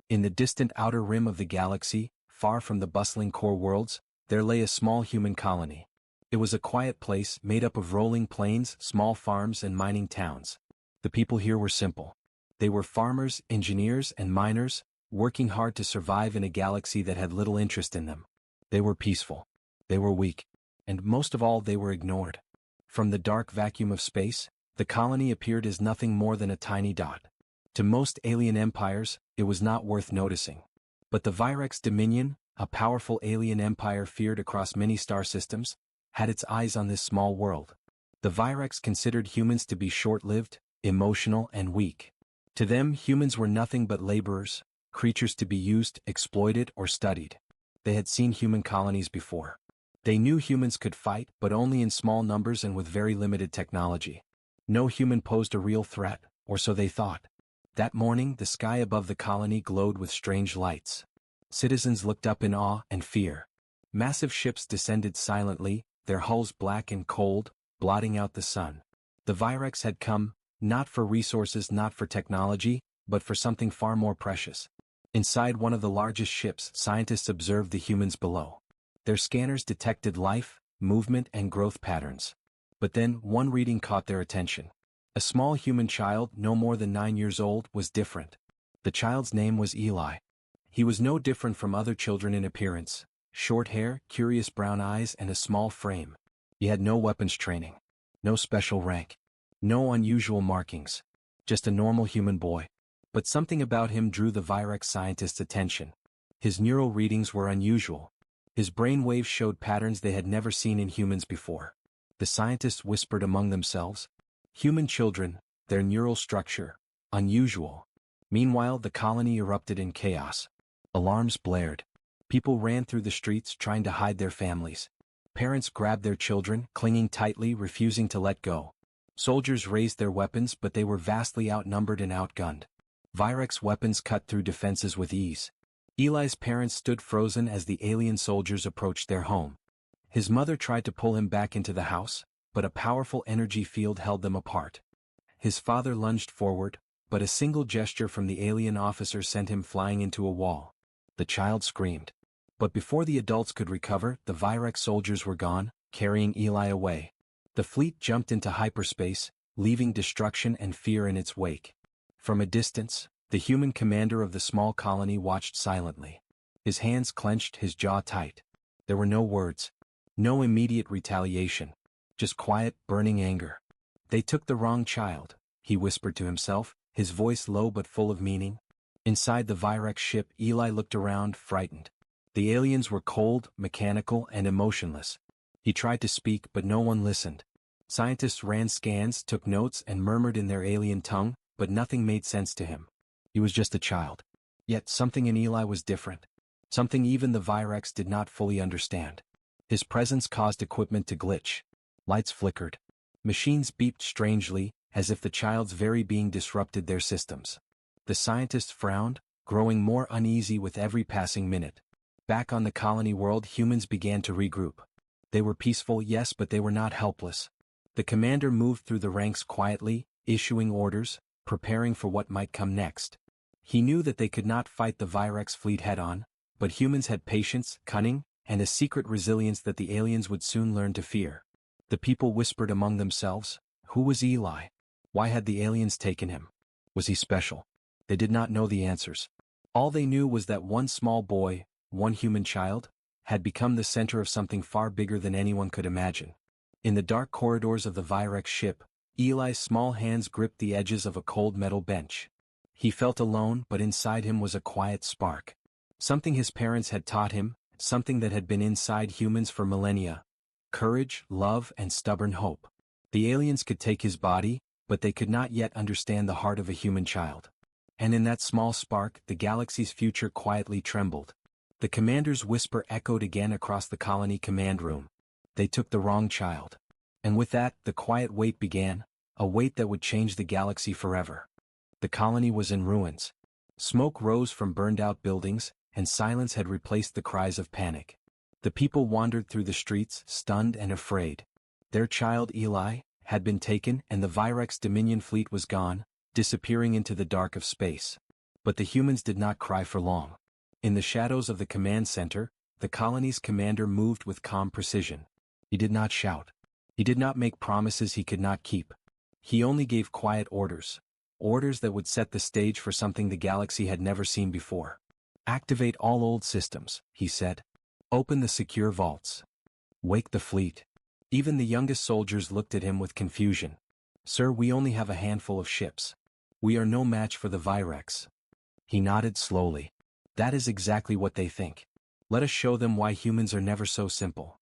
In the distant outer rim of the galaxy, far from the bustling core worlds, there lay a small human colony. It was a quiet place made up of rolling plains, small farms and mining towns. The people here were simple. They were farmers, engineers, and miners, working hard to survive in a galaxy that had little interest in them. They were peaceful. They were weak. And most of all, they were ignored. From the dark vacuum of space, the colony appeared as nothing more than a tiny dot. To most alien empires, it was not worth noticing. But the Virex Dominion, a powerful alien empire feared across many star systems, had its eyes on this small world. The Virex considered humans to be short-lived, emotional, and weak. To them, humans were nothing but laborers, creatures to be used, exploited, or studied. They had seen human colonies before. They knew humans could fight, but only in small numbers and with very limited technology. No human posed a real threat, or so they thought. That morning, the sky above the colony glowed with strange lights. Citizens looked up in awe and fear. Massive ships descended silently, their hulls black and cold, blotting out the sun. The Virex had come, not for resources, not for technology, but for something far more precious. Inside one of the largest ships, scientists observed the humans below. Their scanners detected life, movement, and growth patterns. But then, one reading caught their attention. A small human child, no more than 9 years old, was different. The child's name was Eli. He was no different from other children in appearance. Short hair, curious brown eyes, and a small frame. He had no weapons training. No special rank. No unusual markings. Just a normal human boy. But something about him drew the Virex scientists' attention. His neural readings were unusual. His brain waves showed patterns they had never seen in humans before. The scientists whispered among themselves, "Human children, their neural structure, unusual." Meanwhile, the colony erupted in chaos. Alarms blared. People ran through the streets trying to hide their families. Parents grabbed their children, clinging tightly, refusing to let go. Soldiers raised their weapons, but they were vastly outnumbered and outgunned. Virex weapons cut through defenses with ease. Eli's parents stood frozen as the alien soldiers approached their home. His mother tried to pull him back into the house, but a powerful energy field held them apart. His father lunged forward, but a single gesture from the alien officer sent him flying into a wall. The child screamed. But before the adults could recover, the Virex soldiers were gone, carrying Eli away. The fleet jumped into hyperspace, leaving destruction and fear in its wake. From a distance, the human commander of the small colony watched silently. His hands clenched, his jaw tight. There were no words. No immediate retaliation. Just quiet, burning anger. "They took the wrong child," he whispered to himself, his voice low but full of meaning. Inside the Virex ship, Eli looked around, frightened. The aliens were cold, mechanical, and emotionless. He tried to speak, but no one listened. Scientists ran scans, took notes, and murmured in their alien tongue, but nothing made sense to him. He was just a child. Yet something in Eli was different. Something even the Virex did not fully understand. His presence caused equipment to glitch. Lights flickered. Machines beeped strangely, as if the child's very being disrupted their systems. The scientists frowned, growing more uneasy with every passing minute. Back on the colony world, humans began to regroup. They were peaceful, yes, but they were not helpless. The commander moved through the ranks quietly, issuing orders, preparing for what might come next. He knew that they could not fight the Virex fleet head-on, but humans had patience, cunning, and a secret resilience that the aliens would soon learn to fear. The people whispered among themselves, who was Eli? Why had the aliens taken him? Was he special? They did not know the answers. All they knew was that one small boy, one human child, had become the center of something far bigger than anyone could imagine. In the dark corridors of the Virex ship, Eli's small hands gripped the edges of a cold metal bench. He felt alone, but inside him was a quiet spark. Something his parents had taught him, something that had been inside humans for millennia. Courage, love, and stubborn hope. The aliens could take his body, but they could not yet understand the heart of a human child. And in that small spark, the galaxy's future quietly trembled. The commander's whisper echoed again across the colony command room. They took the wrong child. And with that, the quiet wait began, a wait that would change the galaxy forever. The colony was in ruins. Smoke rose from burned-out buildings, and silence had replaced the cries of panic. The people wandered through the streets, stunned and afraid. Their child Eli had been taken, and the Virex Dominion fleet was gone, disappearing into the dark of space. But the humans did not cry for long. In the shadows of the command center, the colony's commander moved with calm precision. He did not shout. He did not make promises he could not keep. He only gave quiet orders. Orders that would set the stage for something the galaxy had never seen before. Activate all old systems, he said. Open the secure vaults. Wake the fleet. Even the youngest soldiers looked at him with confusion. Sir, we only have a handful of ships. We are no match for the Virex. He nodded slowly. That is exactly what they think. Let us show them why humans are never so simple.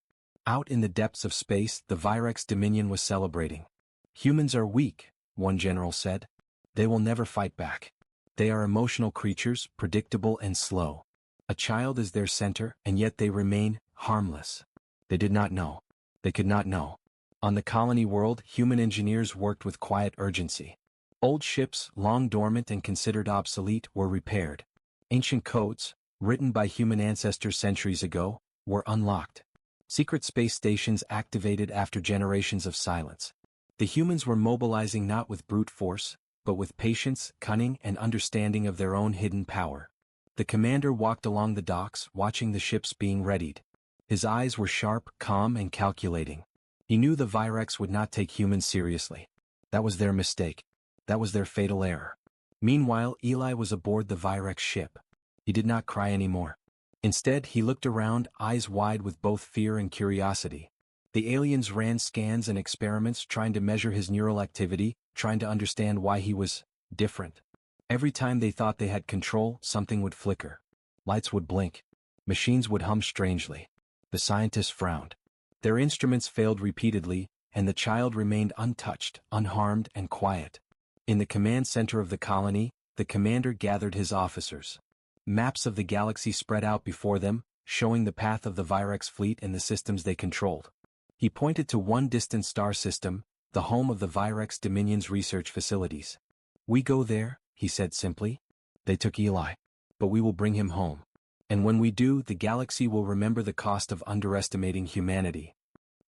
Out in the depths of space, the Virex Dominion was celebrating. Humans are weak, one general said. They will never fight back. They are emotional creatures, predictable and slow. A child is their center, and yet they remain harmless. They did not know. They could not know. On the colony world, human engineers worked with quiet urgency. Old ships, long dormant and considered obsolete, were repaired. Ancient codes, written by human ancestors centuries ago, were unlocked. Secret space stations activated after generations of silence. The humans were mobilizing not with brute force, but with patience, cunning, and understanding of their own hidden power. The commander walked along the docks, watching the ships being readied. His eyes were sharp, calm, and calculating. He knew the Virex would not take humans seriously. That was their mistake. That was their fatal error. Meanwhile, Eli was aboard the Virex ship. He did not cry anymore. Instead, he looked around, eyes wide with both fear and curiosity. The aliens ran scans and experiments trying to measure his neural activity, trying to understand why he was different. Every time they thought they had control, something would flicker. Lights would blink. Machines would hum strangely. The scientists frowned. Their instruments failed repeatedly, and the child remained untouched, unharmed, and quiet. In the command center of the colony, the commander gathered his officers. Maps of the galaxy spread out before them, showing the path of the Virex fleet and the systems they controlled. He pointed to one distant star system, the home of the Virex Dominion's research facilities. We go there, he said simply. They took Eli. But we will bring him home. And when we do, the galaxy will remember the cost of underestimating humanity.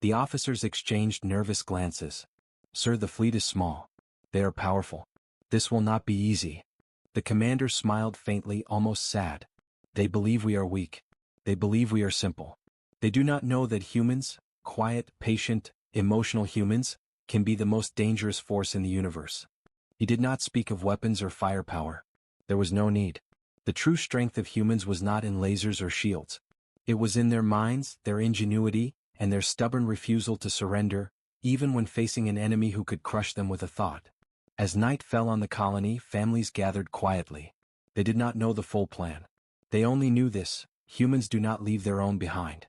The officers exchanged nervous glances. Sir, the fleet is small. They are powerful. This will not be easy. The commander smiled faintly, almost sad. They believe we are weak. They believe we are simple. They do not know that humans, quiet, patient, emotional humans, can be the most dangerous force in the universe. He did not speak of weapons or firepower. There was no need. The true strength of humans was not in lasers or shields. It was in their minds, their ingenuity, and their stubborn refusal to surrender, even when facing an enemy who could crush them with a thought. As night fell on the colony, families gathered quietly. They did not know the full plan. They only knew this: humans do not leave their own behind.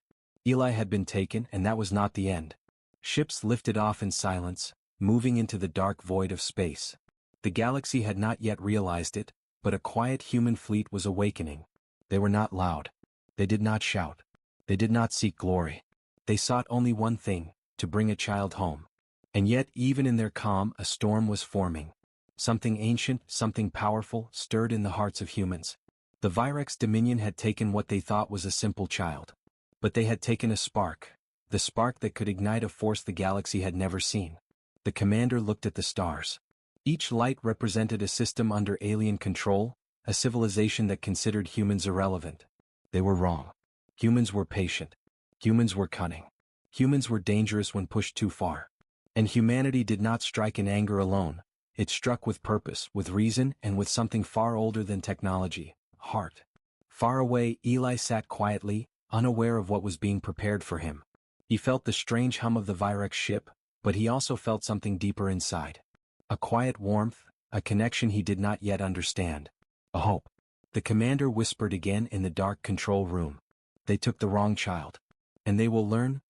Eli had been taken, and that was not the end. Ships lifted off in silence, moving into the dark void of space. The galaxy had not yet realized it, but a quiet human fleet was awakening. They were not loud. They did not shout. They did not seek glory. They sought only one thing: to bring a child home. And yet, even in their calm, a storm was forming. Something ancient, something powerful, stirred in the hearts of humans. The Virex Dominion had taken what they thought was a simple child. But they had taken a spark, the spark that could ignite a force the galaxy had never seen. The commander looked at the stars. Each light represented a system under alien control, a civilization that considered humans irrelevant. They were wrong. Humans were patient. Humans were cunning. Humans were dangerous when pushed too far. And humanity did not strike in anger alone. It struck with purpose, with reason, and with something far older than technology: heart. Far away, Eli sat quietly, unaware of what was being prepared for him. He felt the strange hum of the Virex ship, but he also felt something deeper inside. A quiet warmth, a connection he did not yet understand. A hope. The commander whispered again in the dark control room. They took the wrong child. And they will learn.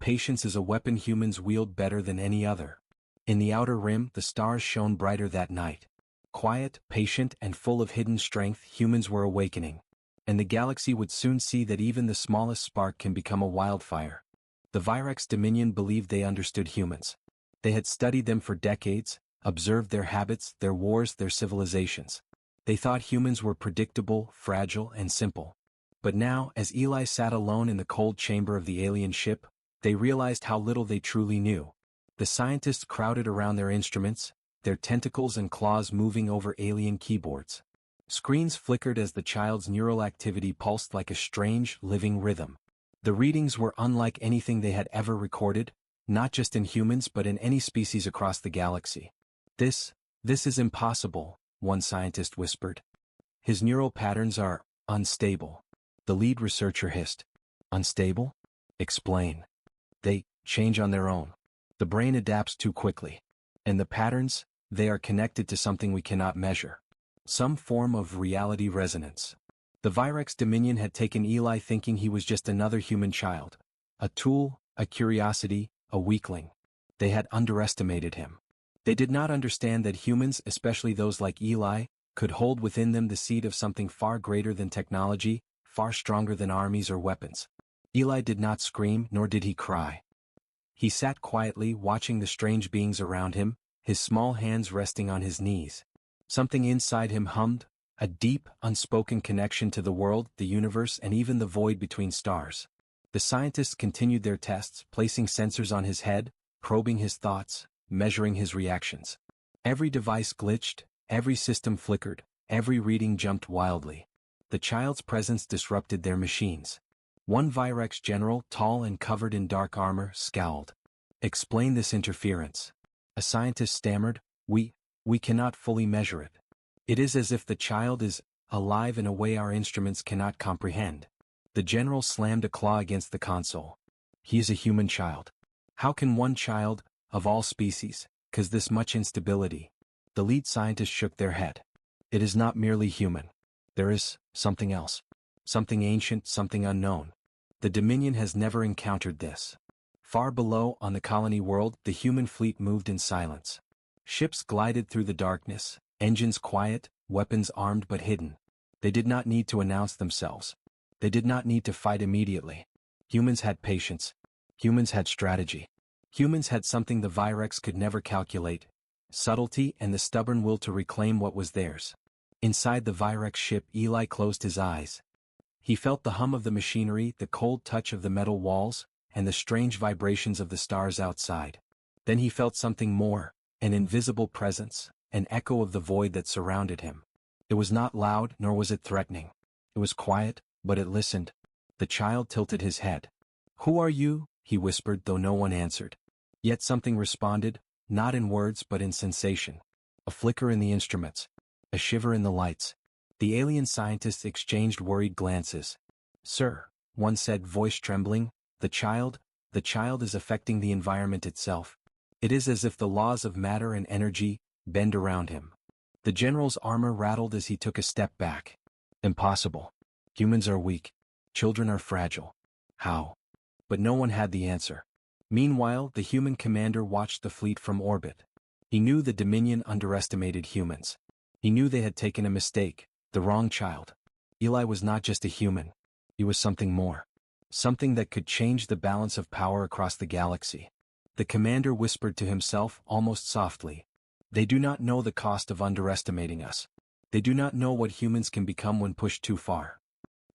Patience is a weapon humans wield better than any other. In the outer rim, the stars shone brighter that night. Quiet, patient, and full of hidden strength, humans were awakening. And the galaxy would soon see that even the smallest spark can become a wildfire. The Virex Dominion believed they understood humans. They had studied them for decades, observed their habits, their wars, their civilizations. They thought humans were predictable, fragile, and simple. But now, as Eli sat alone in the cold chamber of the alien ship, they realized how little they truly knew. The scientists crowded around their instruments, their tentacles and claws moving over alien keyboards. Screens flickered as the child's neural activity pulsed like a strange, living rhythm. The readings were unlike anything they had ever recorded, not just in humans but in any species across the galaxy. This is impossible, one scientist whispered. His neural patterns are unstable. The lead researcher hissed. Unstable? Explain. They change on their own. The brain adapts too quickly. And the patterns, they are connected to something we cannot measure. Some form of reality resonance. The Virex Dominion had taken Eli thinking he was just another human child. A tool, a curiosity, a weakling. They had underestimated him. They did not understand that humans, especially those like Eli, could hold within them the seed of something far greater than technology, far stronger than armies or weapons. Eli did not scream, nor did he cry. He sat quietly, watching the strange beings around him, his small hands resting on his knees. Something inside him hummed, a deep, unspoken connection to the world, the universe, and even the void between stars. The scientists continued their tests, placing sensors on his head, probing his thoughts, measuring his reactions. Every device glitched, every system flickered, every reading jumped wildly. The child's presence disrupted their machines. One Virex general, tall and covered in dark armor, scowled. Explain this interference. A scientist stammered, We cannot fully measure it. It is as if the child is alive in a way our instruments cannot comprehend. The general slammed a claw against the console. He is a human child. How can one child, of all species, cause this much instability? The lead scientists shook their head. It is not merely human. There is something else. Something ancient, something unknown. The Dominion has never encountered this. Far below, on the colony world, the human fleet moved in silence. Ships glided through the darkness, engines quiet, weapons armed but hidden. They did not need to announce themselves. They did not need to fight immediately. Humans had patience. Humans had strategy. Humans had something the Virex could never calculate: subtlety and the stubborn will to reclaim what was theirs. Inside the Virex ship, Eli closed his eyes. He felt the hum of the machinery, the cold touch of the metal walls, and the strange vibrations of the stars outside. Then he felt something more. An invisible presence, an echo of the void that surrounded him. It was not loud, nor was it threatening. It was quiet, but it listened. The child tilted his head. Who are you? He whispered, though no one answered. Yet something responded, not in words but in sensation. A flicker in the instruments. A shiver in the lights. The alien scientists exchanged worried glances. Sir, one said, voice trembling, the child is affecting the environment itself. It is as if the laws of matter and energy bend around him. The general's armor rattled as he took a step back. Impossible. Humans are weak. Children are fragile. How? But no one had the answer. Meanwhile, the human commander watched the fleet from orbit. He knew the Dominion underestimated humans. He knew they had taken a mistake, the wrong child. Eli was not just a human. He was something more. Something that could change the balance of power across the galaxy. The commander whispered to himself, almost softly. They do not know the cost of underestimating us. They do not know what humans can become when pushed too far.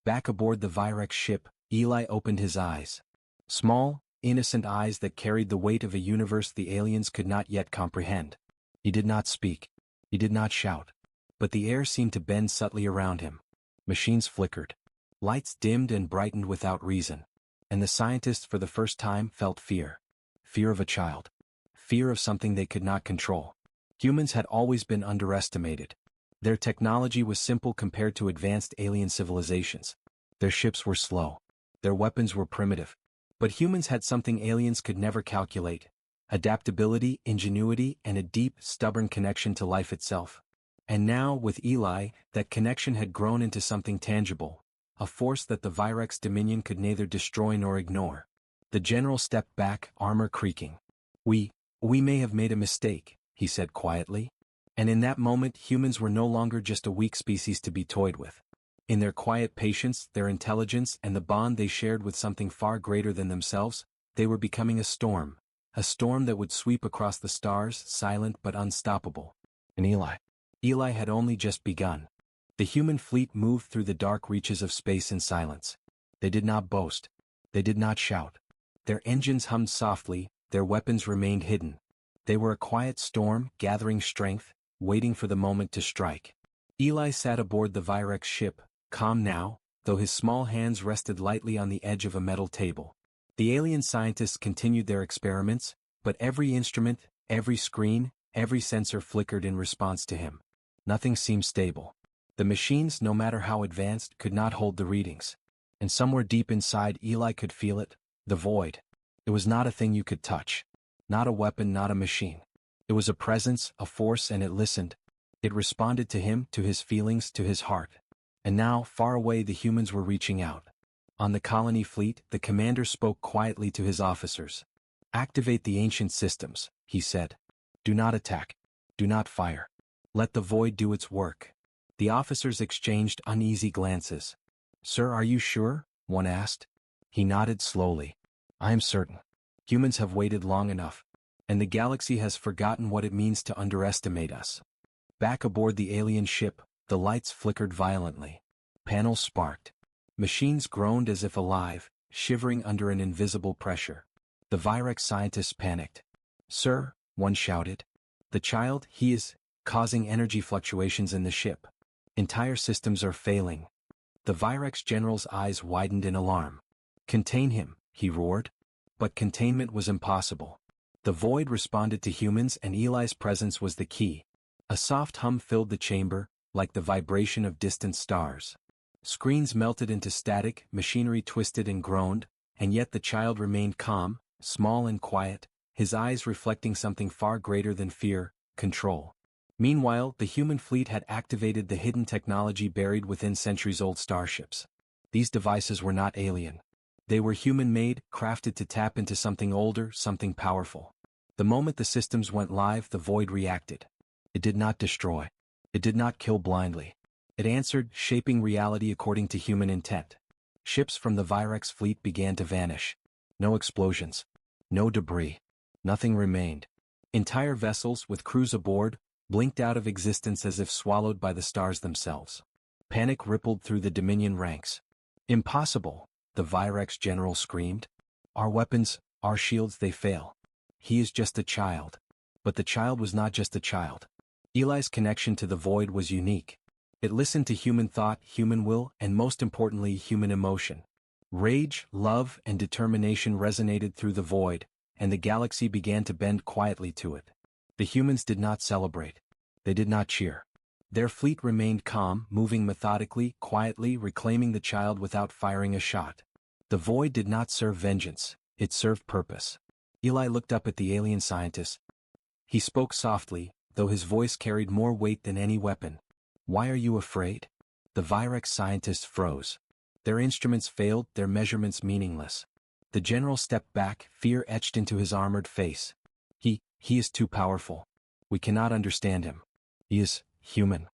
Back aboard the Virex ship, Eli opened his eyes. Small, innocent eyes that carried the weight of a universe the aliens could not yet comprehend. He did not speak. He did not shout. But the air seemed to bend subtly around him. Machines flickered. Lights dimmed and brightened without reason. And the scientists for the first time felt fear. Fear of a child. Fear of something they could not control. Humans had always been underestimated. Their technology was simple compared to advanced alien civilizations. Their ships were slow. Their weapons were primitive. But humans had something aliens could never calculate: adaptability, ingenuity, and a deep, stubborn connection to life itself. And now, with Eli, that connection had grown into something tangible, a force that the Virex Dominion could neither destroy nor ignore. The general stepped back, armor creaking. We may have made a mistake, he said quietly. And in that moment, humans were no longer just a weak species to be toyed with. In their quiet patience, their intelligence, and the bond they shared with something far greater than themselves, they were becoming a storm that would sweep across the stars, silent but unstoppable. And Eli had only just begun. The human fleet moved through the dark reaches of space in silence. They did not boast. They did not shout. Their engines hummed softly, their weapons remained hidden. They were a quiet storm, gathering strength, waiting for the moment to strike. Eli sat aboard the Virex ship, calm now, though his small hands rested lightly on the edge of a metal table. The alien scientists continued their experiments, but every instrument, every screen, every sensor flickered in response to him. Nothing seemed stable. The machines, no matter how advanced, could not hold the readings. And somewhere deep inside Eli could feel it, the void. It was not a thing you could touch. Not a weapon, not a machine. It was a presence, a force, and it listened. It responded to him, to his feelings, to his heart. And now, far away, the humans were reaching out. On the colony fleet, the commander spoke quietly to his officers. "Activate the ancient systems," he said. "Do not attack. Do not fire. Let the void do its work." The officers exchanged uneasy glances. "Sir, are you sure?" one asked. He nodded slowly. "I am certain. Humans have waited long enough, and the galaxy has forgotten what it means to underestimate us." Back aboard the alien ship, the lights flickered violently. Panels sparked. Machines groaned as if alive, shivering under an invisible pressure. The Virex scientists panicked. "Sir," one shouted. "The child, he is causing energy fluctuations in the ship. Entire systems are failing." The Virex general's eyes widened in alarm. "Contain him," he roared. But containment was impossible. The void responded to humans, and Eli's presence was the key. A soft hum filled the chamber, like the vibration of distant stars. Screens melted into static, machinery twisted and groaned, and yet the child remained calm, small and quiet, his eyes reflecting something far greater than fear, control. Meanwhile, the human fleet had activated the hidden technology buried within centuries-old starships. These devices were not alien. They were human-made, crafted to tap into something older, something powerful. The moment the systems went live, the void reacted. It did not destroy. It did not kill blindly. It answered, shaping reality according to human intent. Ships from the Virex fleet began to vanish. No explosions. No debris. Nothing remained. Entire vessels, with crews aboard, blinked out of existence as if swallowed by the stars themselves. Panic rippled through the Dominion ranks. "Impossible," the Virex general screamed. "Our weapons, our shields, they fail. He is just a child." But the child was not just a child. Eli's connection to the void was unique. It listened to human thought, human will, and most importantly, human emotion. Rage, love, and determination resonated through the void, and the galaxy began to bend quietly to it. The humans did not celebrate. They did not cheer. Their fleet remained calm, moving methodically, quietly, reclaiming the child without firing a shot. The void did not serve vengeance, it served purpose. Eli looked up at the alien scientist. He spoke softly, though his voice carried more weight than any weapon. "Why are you afraid?" The Virex scientists froze. Their instruments failed, their measurements meaningless. The general stepped back, fear etched into his armored face. He is too powerful. We cannot understand him. He is human."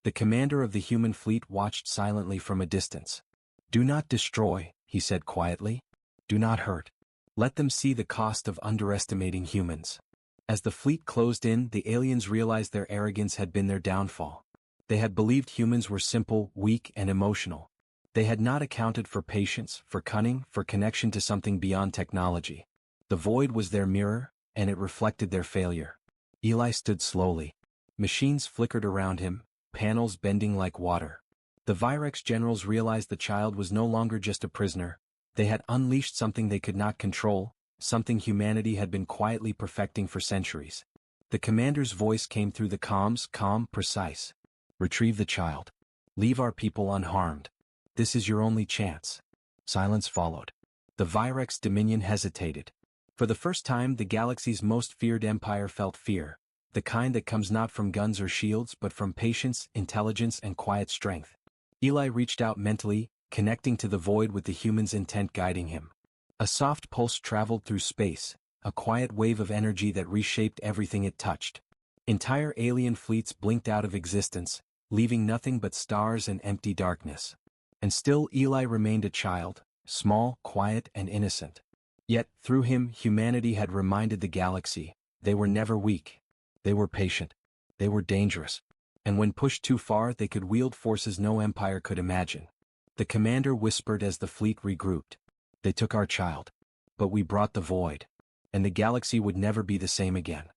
The commander of the human fleet watched silently from a distance. "Do not destroy," he said quietly. "Do not hurt. Let them see the cost of underestimating humans." As the fleet closed in, the aliens realized their arrogance had been their downfall. They had believed humans were simple, weak, and emotional. They had not accounted for patience, for cunning, for connection to something beyond technology. The void was their mirror, and it reflected their failure. Eli stood slowly. Machines flickered around him, panels bending like water. The Virex generals realized the child was no longer just a prisoner. They had unleashed something they could not control, something humanity had been quietly perfecting for centuries. The commander's voice came through the comms, calm, precise. "Retrieve the child. Leave our people unharmed. This is your only chance." Silence followed. The Virex Dominion hesitated. For the first time, the galaxy's most feared empire felt fear, the kind that comes not from guns or shields but from patience, intelligence, and quiet strength. Eli reached out mentally, connecting to the void with the human's intent guiding him. A soft pulse traveled through space, a quiet wave of energy that reshaped everything it touched. Entire alien fleets blinked out of existence, leaving nothing but stars and empty darkness. And still Eli remained a child, small, quiet, and innocent. Yet, through him, humanity had reminded the galaxy, they were never weak. They were patient. They were dangerous. And when pushed too far, they could wield forces no empire could imagine. The commander whispered as the fleet regrouped. "They took our child. But we brought the void. And the galaxy would never be the same again."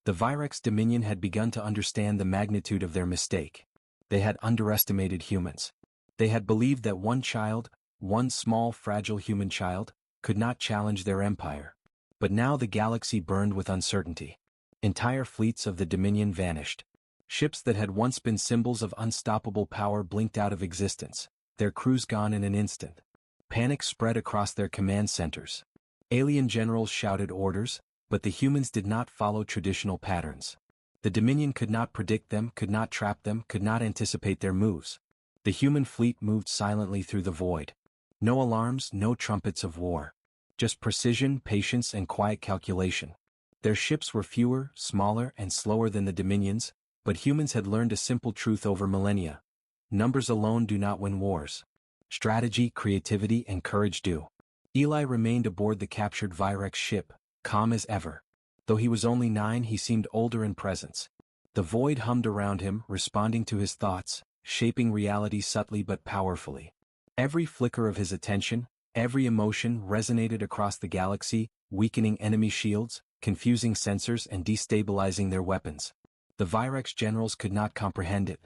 The Virex Dominion had begun to understand the magnitude of their mistake. They had underestimated humans. They had believed that one child, one small fragile human child, could not challenge their empire. But now the galaxy burned with uncertainty. Entire fleets of the Dominion vanished. Ships that had once been symbols of unstoppable power blinked out of existence, their crews gone in an instant. Panic spread across their command centers. Alien generals shouted orders, but the humans did not follow traditional patterns. The Dominion could not predict them, could not trap them, could not anticipate their moves. The human fleet moved silently through the void. No alarms, no trumpets of war. Just precision, patience, and quiet calculation. Their ships were fewer, smaller, and slower than the Dominion's, but humans had learned a simple truth over millennia. Numbers alone do not win wars. Strategy, creativity, and courage do. Eli remained aboard the captured Virex ship, calm as ever. Though he was only 9, he seemed older in presence. The void hummed around him, responding to his thoughts, shaping reality subtly but powerfully. Every flicker of his attention, every emotion resonated across the galaxy, weakening enemy shields, confusing sensors, and destabilizing their weapons. The Virex generals could not comprehend it.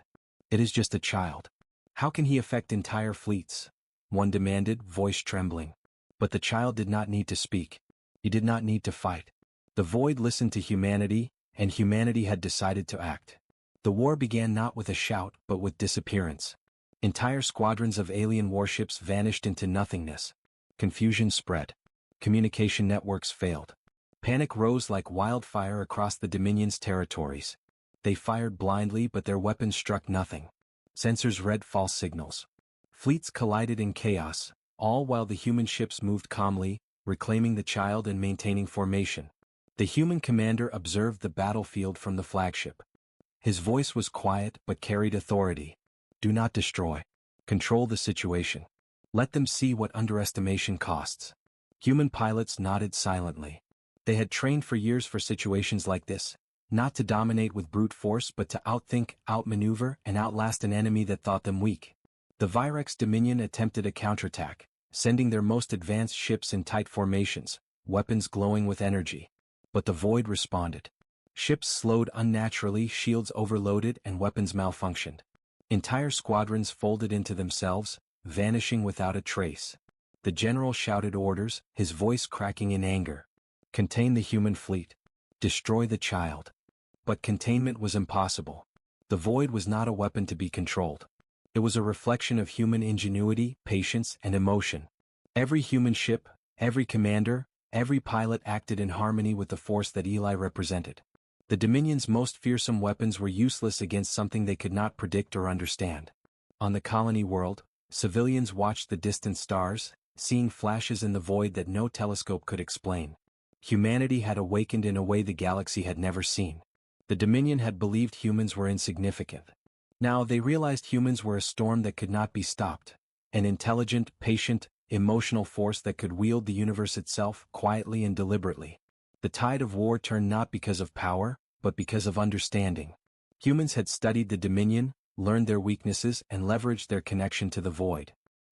It is just a child. How can he affect entire fleets? One demanded, voice trembling. But the child did not need to speak. He did not need to fight. The void listened to humanity, and humanity had decided to act. The war began not with a shout but with disappearance. Entire squadrons of alien warships vanished into nothingness. Confusion spread. Communication networks failed. Panic rose like wildfire across the Dominion's territories. They fired blindly, but their weapons struck nothing. Sensors read false signals. Fleets collided in chaos, all while the human ships moved calmly, reclaiming the child and maintaining formation. The human commander observed the battlefield from the flagship. His voice was quiet but carried authority. Do not destroy. Control the situation. Let them see what underestimation costs. Human pilots nodded silently. They had trained for years for situations like this, not to dominate with brute force but to outthink, outmaneuver, and outlast an enemy that thought them weak. The Virex Dominion attempted a counterattack, sending their most advanced ships in tight formations, weapons glowing with energy. But the void responded. Ships slowed unnaturally, shields overloaded, and weapons malfunctioned. Entire squadrons folded into themselves, vanishing without a trace. The general shouted orders, his voice cracking in anger. Contain the human fleet. Destroy the child. But containment was impossible. The void was not a weapon to be controlled. It was a reflection of human ingenuity, patience, and emotion. Every human ship, every commander, every pilot acted in harmony with the force that Eli represented. The Dominion's most fearsome weapons were useless against something they could not predict or understand. On the colony world, civilians watched the distant stars, seeing flashes in the void that no telescope could explain. Humanity had awakened in a way the galaxy had never seen. The Dominion had believed humans were insignificant. Now they realized humans were a storm that could not be stopped, an intelligent, patient, emotional force that could wield the universe itself quietly and deliberately. The tide of war turned not because of power, but because of understanding. Humans had studied the Dominion, learned their weaknesses, and leveraged their connection to the void.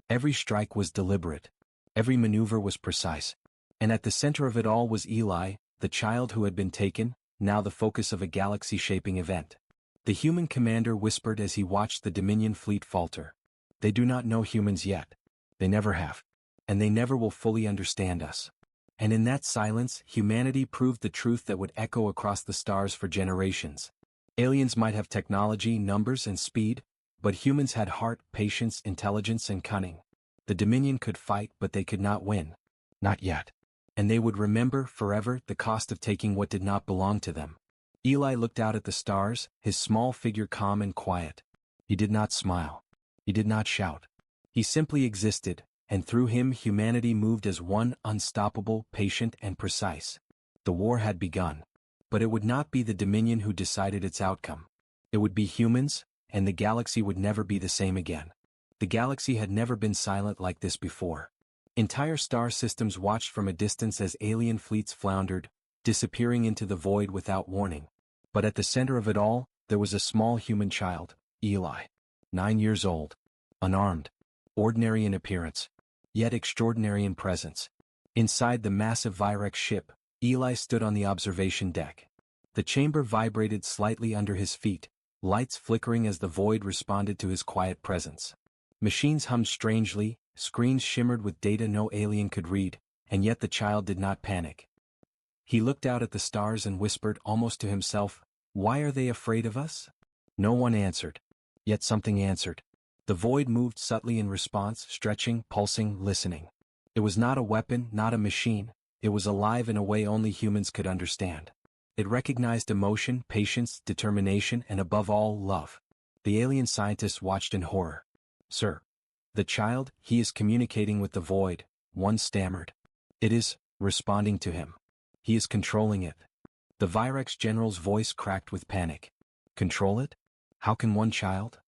Every strike was deliberate. Every maneuver was precise. And at the center of it all was Eli, the child who had been taken, now the focus of a galaxy-shaping event. The human commander whispered as he watched the Dominion fleet falter. They do not know humans yet. They never have. And they never will fully understand us. And in that silence, humanity proved the truth that would echo across the stars for generations. Aliens might have technology, numbers, and speed, but humans had heart, patience, intelligence, and cunning. The Dominion could fight, but they could not win. Not yet. And they would remember, forever, the cost of taking what did not belong to them. Eli looked out at the stars, his small figure calm and quiet. He did not smile. He did not shout. He simply existed, and through him humanity moved as one, unstoppable, patient, and precise. The war had begun. But it would not be the Dominion who decided its outcome. It would be humans, and the galaxy would never be the same again. The galaxy had never been silent like this before. Entire star systems watched from a distance as alien fleets floundered, disappearing into the void without warning. But at the center of it all, there was a small human child, Eli. 9 years old. Unarmed. Ordinary in appearance. Yet extraordinary in presence. Inside the massive Virex ship, Eli stood on the observation deck. The chamber vibrated slightly under his feet, lights flickering as the void responded to his quiet presence. Machines hummed strangely, screens shimmered with data no alien could read, and yet the child did not panic. He looked out at the stars and whispered almost to himself, "Why are they afraid of us?" No one answered. Yet something answered. The void moved subtly in response, stretching, pulsing, listening. It was not a weapon, not a machine. It was alive in a way only humans could understand. It recognized emotion, patience, determination, and above all, love. The alien scientists watched in horror. "Sir. The child, he is communicating with the void," one stammered. "It is responding to him. He is controlling it." The Virex general's voice cracked with panic. "Control it? How can one child?"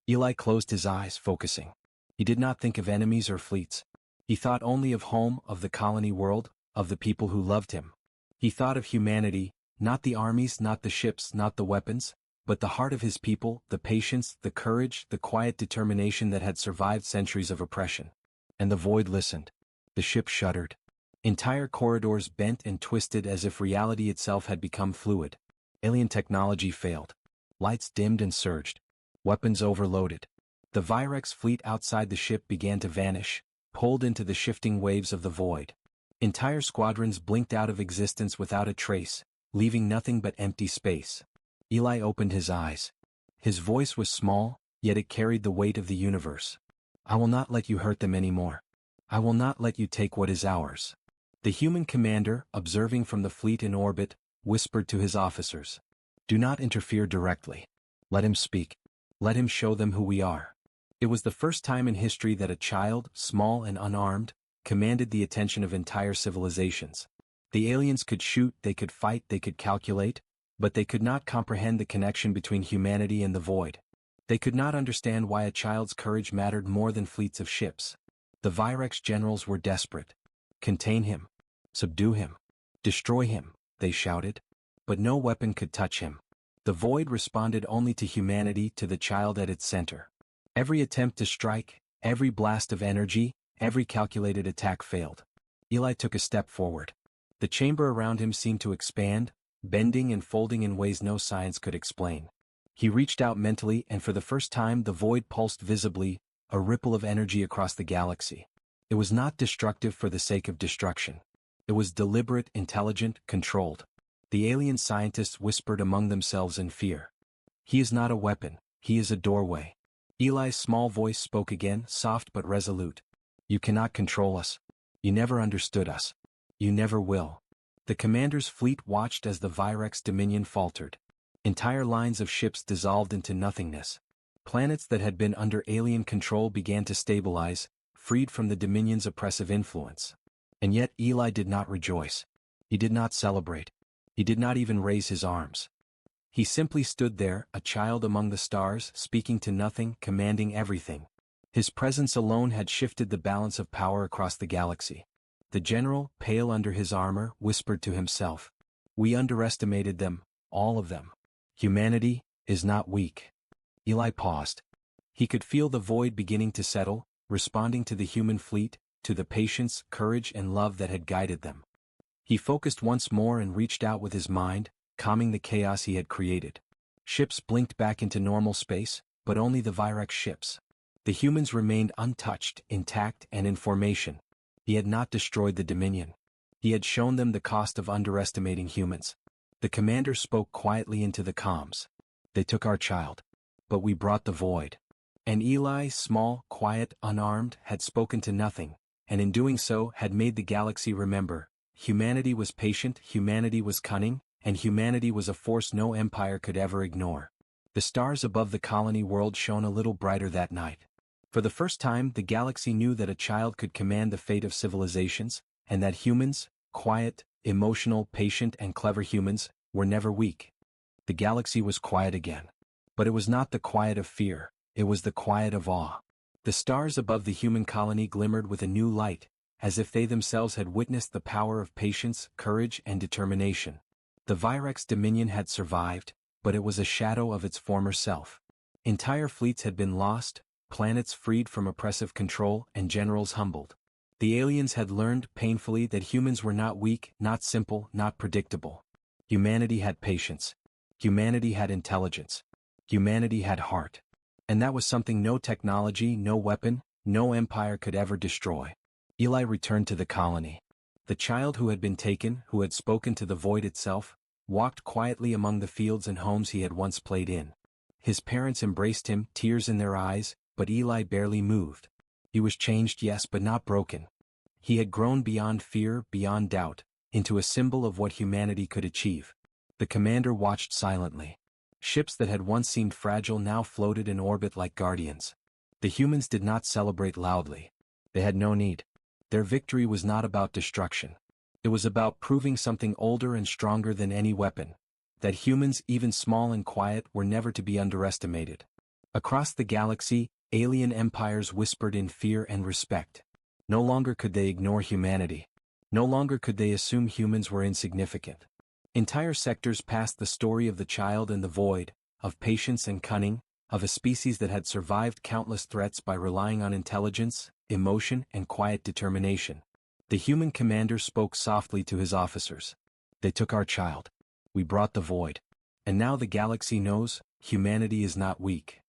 Eli closed his eyes, focusing. He did not think of enemies or fleets. He thought only of home, of the colony world, of the people who loved him. He thought of humanity, not the armies, not the ships, not the weapons, but the heart of his people, the patience, the courage, the quiet determination that had survived centuries of oppression. And the void listened. The ship shuddered. Entire corridors bent and twisted as if reality itself had become fluid. Alien technology failed. Lights dimmed and surged. Weapons overloaded. The Virex fleet outside the ship began to vanish, pulled into the shifting waves of the void. Entire squadrons blinked out of existence without a trace, leaving nothing but empty space. Eli opened his eyes. His voice was small, yet it carried the weight of the universe. "I will not let you hurt them anymore. I will not let you take what is ours." The human commander, observing from the fleet in orbit, whispered to his officers, "Do not interfere directly. Let him speak. Let him show them who we are." It was the first time in history that a child, small and unarmed, commanded the attention of entire civilizations. The aliens could shoot, they could fight, they could calculate, but they could not comprehend the connection between humanity and the void. They could not understand why a child's courage mattered more than fleets of ships. The Virex generals were desperate. "Contain him. Subdue him. Destroy him," they shouted. But no weapon could touch him. The void responded only to humanity, to the child at its center. Every attempt to strike, every blast of energy, every calculated attack failed. Eli took a step forward. The chamber around him seemed to expand, bending and folding in ways no science could explain. He reached out mentally, and for the first time the void pulsed visibly, a ripple of energy across the galaxy. It was not destructive for the sake of destruction. It was deliberate, intelligent, controlled. The alien scientists whispered among themselves in fear. "He is not a weapon, he is a doorway." Eli's small voice spoke again, soft but resolute. "You cannot control us. You never understood us. You never will." The commander's fleet watched as the Virex dominion faltered. Entire lines of ships dissolved into nothingness. Planets that had been under alien control began to stabilize, freed from the dominion's oppressive influence. And yet Eli did not rejoice. He did not celebrate. He did not even raise his arms. He simply stood there, a child among the stars, speaking to nothing, commanding everything. His presence alone had shifted the balance of power across the galaxy. The general, pale under his armor, whispered to himself, "We underestimated them, all of them. Humanity is not weak." Eli paused. He could feel the void beginning to settle, responding to the human fleet, to the patience, courage, and love that had guided them. He focused once more and reached out with his mind, calming the chaos he had created. Ships blinked back into normal space, but only the Virex ships. The humans remained untouched, intact, and in formation. He had not destroyed the Dominion. He had shown them the cost of underestimating humans. The commander spoke quietly into the comms. "They took our child. But we brought the void." And Eli, small, quiet, unarmed, had spoken to nothing, and in doing so had made the galaxy remember. Humanity was patient, humanity was cunning, and humanity was a force no empire could ever ignore. The stars above the colony world shone a little brighter that night. For the first time, the galaxy knew that a child could command the fate of civilizations, and that humans, quiet, emotional, patient, and clever humans, were never weak. The galaxy was quiet again. But it was not the quiet of fear, it was the quiet of awe. The stars above the human colony glimmered with a new light, as if they themselves had witnessed the power of patience, courage, and determination. The Virex dominion had survived, but it was a shadow of its former self. Entire fleets had been lost, planets freed from oppressive control, and generals humbled. The aliens had learned painfully that humans were not weak, not simple, not predictable. Humanity had patience. Humanity had intelligence. Humanity had heart. And that was something no technology, no weapon, no empire could ever destroy. Eli returned to the colony. The child who had been taken, who had spoken to the void itself, walked quietly among the fields and homes he had once played in. His parents embraced him, tears in their eyes, but Eli barely moved. He was changed, yes, but not broken. He had grown beyond fear, beyond doubt, into a symbol of what humanity could achieve. The commander watched silently. Ships that had once seemed fragile now floated in orbit like guardians. The humans did not celebrate loudly. They had no need. Their victory was not about destruction. It was about proving something older and stronger than any weapon. That humans, even small and quiet, were never to be underestimated. Across the galaxy, alien empires whispered in fear and respect. No longer could they ignore humanity. No longer could they assume humans were insignificant. Entire sectors passed the story of the child and the void, of patience and cunning, of a species that had survived countless threats by relying on intelligence, emotion, and quiet determination. The human commander spoke softly to his officers. They took our child. We brought the void. And now the galaxy knows, humanity is not weak.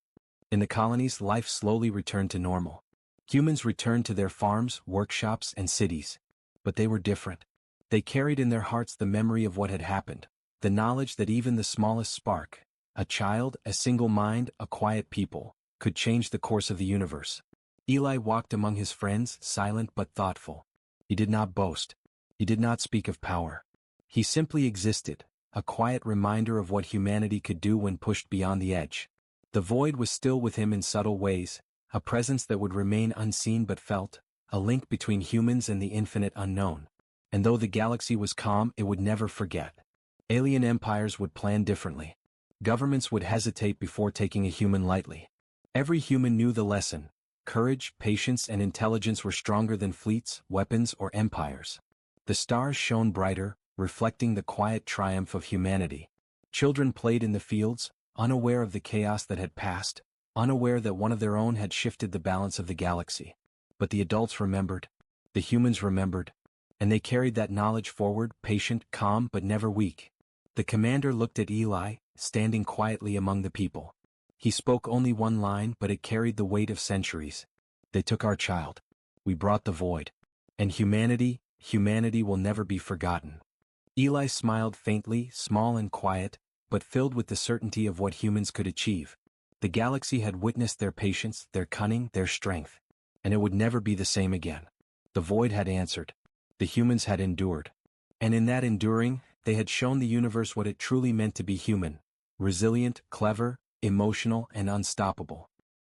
In the colonies, life slowly returned to normal. Humans returned to their farms, workshops, and cities. But they were different. They carried in their hearts the memory of what had happened, the knowledge that even the smallest spark, a child, a single mind, a quiet people, could change the course of the universe. Eli walked among his friends, silent but thoughtful. He did not boast. He did not speak of power. He simply existed, a quiet reminder of what humanity could do when pushed beyond the edge. The void was still with him in subtle ways, a presence that would remain unseen but felt, a link between humans and the infinite unknown. And though the galaxy was calm, it would never forget. Alien empires would plan differently. Governments would hesitate before taking a human lightly. Every human knew the lesson. Courage, patience, and intelligence were stronger than fleets, weapons, or empires. The stars shone brighter, reflecting the quiet triumph of humanity. Children played in the fields, unaware of the chaos that had passed, unaware that one of their own had shifted the balance of the galaxy. But the adults remembered. The humans remembered. And they carried that knowledge forward, patient, calm, but never weak. The commander looked at Eli, standing quietly among the people. He spoke only one line, but it carried the weight of centuries. They took our child. We brought the void. And humanity will never be forgotten. Eli smiled faintly, small and quiet, but filled with the certainty of what humans could achieve. The galaxy had witnessed their patience, their cunning, their strength. And it would never be the same again. The void had answered. The humans had endured. And in that enduring, they had shown the universe what it truly meant to be human. Resilient, clever, emotional, and unstoppable.